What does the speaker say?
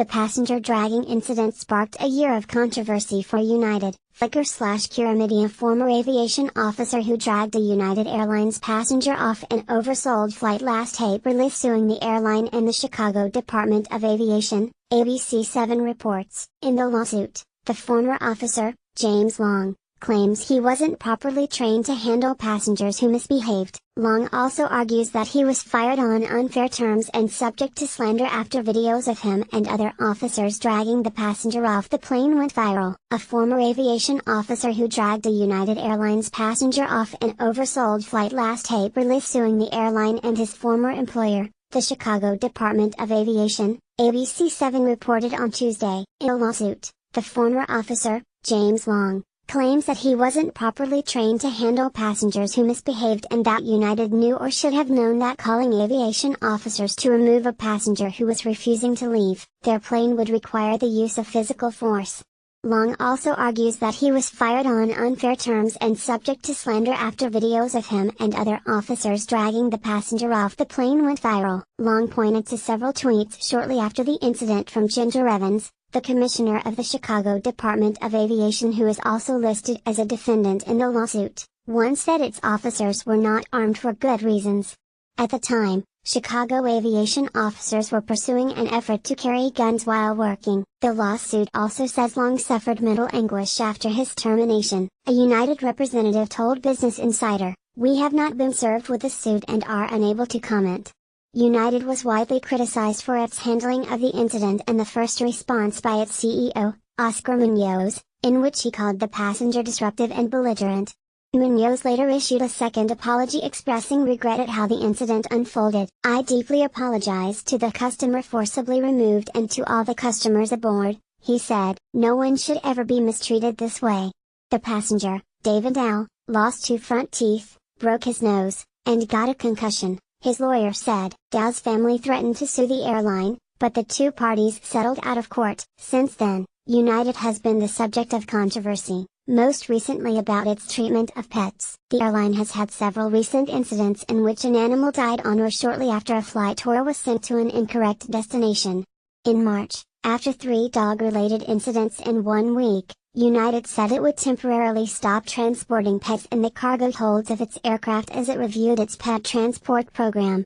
The passenger dragging incident sparked a year of controversy for United. Flickr/Kira Media former aviation officer who dragged a United Airlines passenger off an oversold flight last April is suing the airline and the Chicago Department of Aviation, ABC7 reports. In the lawsuit, the former officer, James Long, claims he wasn't properly trained to handle passengers who misbehaved. Long also argues that he was fired on unfair terms and subject to slander after videos of him and other officers dragging the passenger off the plane went viral. A former aviation officer who dragged a United Airlines passenger off an oversold flight last April is suing the airline and his former employer, the Chicago Department of Aviation, ABC7 reported on Tuesday. In a lawsuit, the former officer, James Long, claims that he wasn't properly trained to handle passengers who misbehaved and that United knew or should have known that calling aviation officers to remove a passenger who was refusing to leave their plane would require the use of physical force. Long also argues that he was fired on unfair terms and subject to slander after videos of him and other officers dragging the passenger off the plane went viral. Long pointed to several tweets shortly after the incident from Ginger Evans, the commissioner of the Chicago Department of Aviation who is also listed as a defendant in the lawsuit. One said its officers were not armed for good reasons. At the time, Chicago aviation officers were pursuing an effort to carry guns while working. The lawsuit also says Long suffered mental anguish after his termination. A United representative told Business Insider, "We have not been served with the suit and are unable to comment." United was widely criticized for its handling of the incident and the first response by its CEO, Oscar Munoz, in which he called the passenger disruptive and belligerent. Munoz later issued a second apology expressing regret at how the incident unfolded. "I deeply apologize to the customer forcibly removed and to all the customers aboard," he said. "No one should ever be mistreated this way." The passenger, David Dow, lost 2 front teeth, broke his nose, and got a concussion, his lawyer said. Dow's family threatened to sue the airline, but the two parties settled out of court. Since then, United has been the subject of controversy, most recently about its treatment of pets. The airline has had several recent incidents in which an animal died on or shortly after a flight or was sent to an incorrect destination. In March, after 3 dog-related incidents in 1 week, United said it would temporarily stop transporting pets in the cargo holds of its aircraft as it reviewed its pet transport program.